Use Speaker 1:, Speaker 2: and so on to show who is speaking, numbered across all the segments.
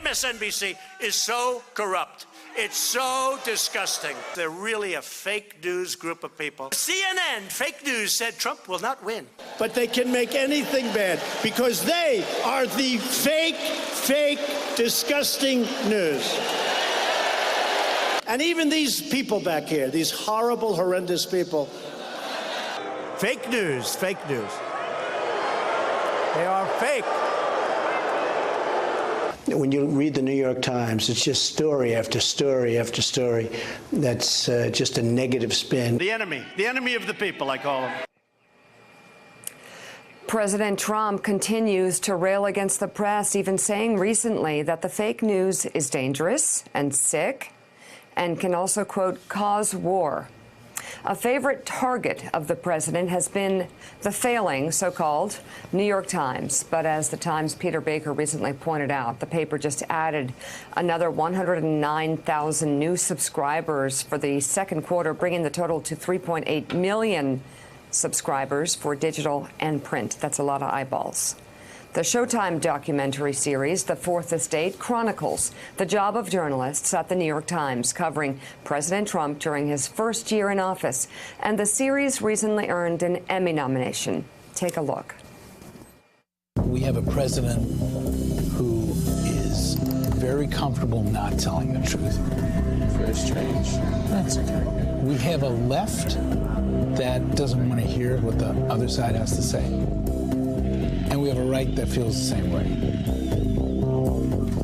Speaker 1: MSNBC is so corrupt. It's so disgusting. They're really a fake news group of people. CNN, fake news, said Trump will not win.
Speaker 2: But they can make anything bad because they are the fake, disgusting news. And even these people back here, these horrible, horrendous people. Fake news, fake news. They are fake. When you read the New York Times, it's just story after story after story that's just a negative spin. The enemy of the people, I call them.
Speaker 3: President Trump continues to rail against the press, even saying recently that the fake news is dangerous and sick and can also, quote, cause war. A favorite target of the president has been the failing so-called New York Times. But as the Times' Peter Baker recently pointed out, the paper just added another 109,000 new subscribers for the second quarter, bringing the total to 3.8 million subscribers for digital and print. That's a lot of eyeballs. The Showtime documentary series, The Fourth Estate, chronicles the job of journalists at the New York Times, covering President Trump during his first year in office. And the series recently earned an Emmy nomination. Take a look.
Speaker 4: We have a president who is very comfortable not telling the truth. Very strange. That's okay. We have a left that doesn't want to hear what the other side has to say. And we have a right that feels the same way.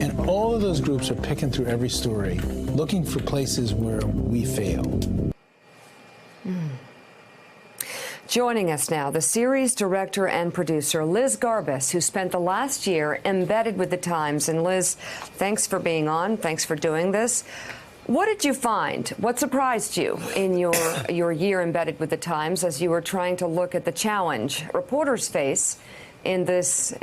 Speaker 4: And all of those groups are picking through every story, looking for places where we fail.
Speaker 3: Joining us now, the series director and producer, Liz Garbus, who spent the last year embedded with the Times. And Liz, thanks for being on. Thanks for doing this. What did you find? What surprised you in your year embedded with the Times as you were trying to look at the challenge reporters face in this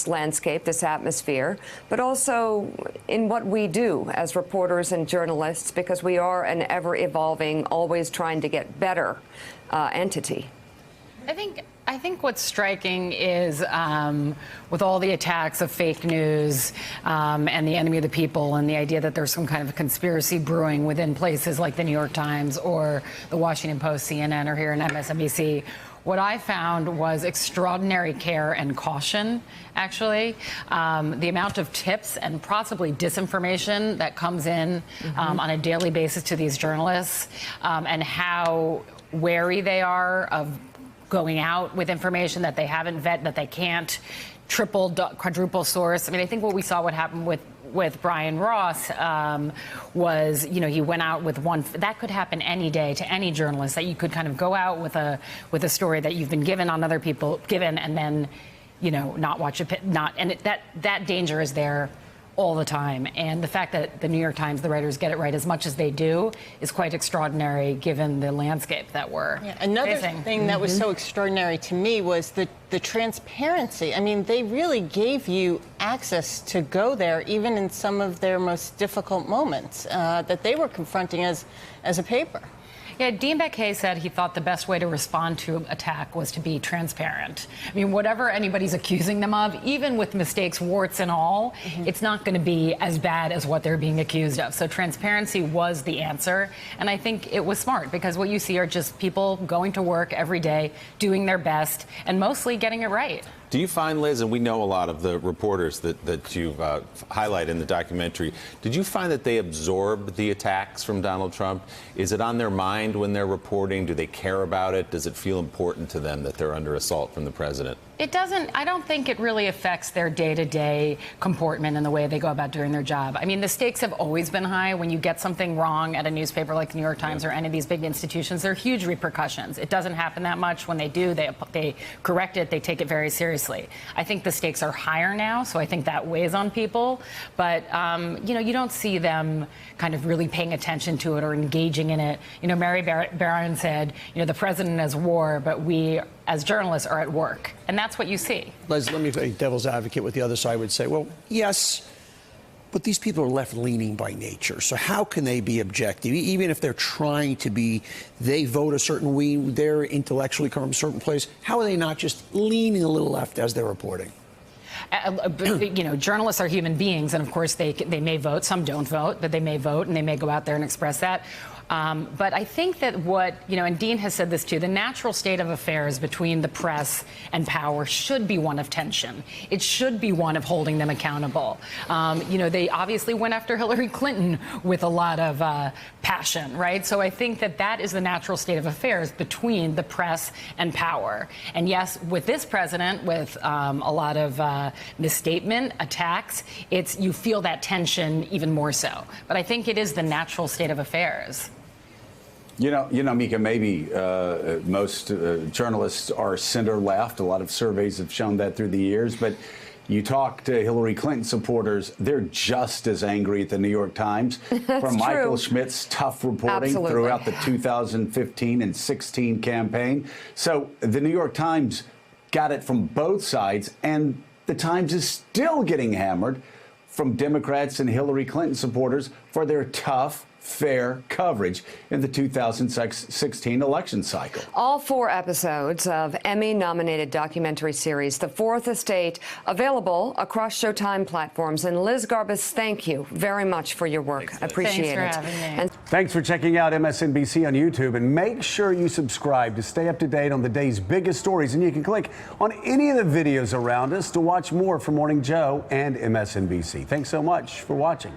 Speaker 3: landscape, this atmosphere, but also in what we do as reporters and journalists, because we are an ever-evolving, always trying to get better entity?
Speaker 5: I think what's striking is with all the attacks of fake news and the enemy of the people and the idea that there's some kind of conspiracy brewing within places like the New York Times or the Washington Post, CNN, or here in MSNBC, what I found was extraordinary care and caution, actually. The amount of tips and possibly disinformation that comes in on a daily basis to these journalists and how wary they are of going out with information that they haven't vetted, that they can't triple, quadruple source. I mean, I think what we saw what happened with Brian Ross was, you know, he went out with one that could happen any day to any journalist, that you could kind of go out with a story that you've been given on other people and then, you know, not watch it, that danger is there all the time. And the fact that the New York Times, the writers get it right as much as they do is quite extraordinary given the landscape that we're
Speaker 6: Another
Speaker 5: facing.
Speaker 6: thing that was so extraordinary to me was the transparency. I mean, they really gave you access to go there, even in some of their most difficult moments that they were confronting as a paper.
Speaker 5: Yeah, Dean Baquet said he thought the best way to respond to attack was to be transparent. I mean, whatever anybody's accusing them of, even with mistakes, warts and all, it's not going to be as bad as what they're being accused of. So transparency was the answer. And I think it was smart, because what you see are just people going to work every day, doing their best, and mostly getting it right.
Speaker 7: Do you find, Liz, and we know a lot of the reporters that you've highlighted in the documentary, did you find that they absorb the attacks from Donald Trump? Is it on their mind when they're reporting? Do they care about it? Does it feel important to them that they're under assault from the president?
Speaker 5: It doesn't. I don't think it really affects their day-to-day comportment and the way they go about doing their job. I mean, the stakes have always been high. When you get something wrong at a newspaper like the New York Times or any of these big institutions, there are huge repercussions. It doesn't happen that much. When they do, they correct it. They take it very seriously. I think the stakes are higher now, so I think that weighs on people. But, you know, you don't see them kind of really paying attention to it or engaging in it. You know, Mary Barron said, you know, the president is war, but we as journalists are at work. And that's what you see.
Speaker 2: Liz, let me play devil's advocate with the other side would say, well, yes, but these people are left-leaning by nature. So how can they be objective? Even if they're trying to be, they vote a certain way, they're intellectually come from a certain place. How are they not just leaning a little left as they're reporting?
Speaker 5: journalists are human beings, and of course they may vote. Some don't vote, but they may vote, and they may go out there and express that. But I think that and Dean has said this too, the natural state of affairs between the press and power should be one of tension. It should be one of holding them accountable. They obviously went after Hillary Clinton with a lot of passion, right? So I think that is the natural state of affairs between the press and power. And yes, with this president, with a lot of misstatement, attacks, you feel that tension even more so. But I think it is the natural state of affairs.
Speaker 8: You know, Mika, maybe most journalists are center-left. A lot of surveys have shown that through the years. But you talk to Hillary Clinton supporters, they're just as angry at the New York Times for Michael Schmidt's tough reporting throughout the 2015 and 16 campaign. So the New York Times got it from both sides, and the Times is still getting hammered from Democrats and Hillary Clinton supporters for their tough, fair coverage in the 2016 election cycle.
Speaker 3: All 4 episodes of Emmy-nominated documentary series, The Fourth Estate, available across Showtime platforms. And Liz Garbus, thank you very much for your work.
Speaker 7: Thanks, Liz.
Speaker 3: Appreciate it.
Speaker 5: Thanks for having me.
Speaker 3: And
Speaker 9: thanks for checking out MSNBC on YouTube, and make sure you subscribe to stay up to date on the day's biggest stories. And you can click on any of the videos around us to watch more from Morning Joe and MSNBC. Thanks so much for watching.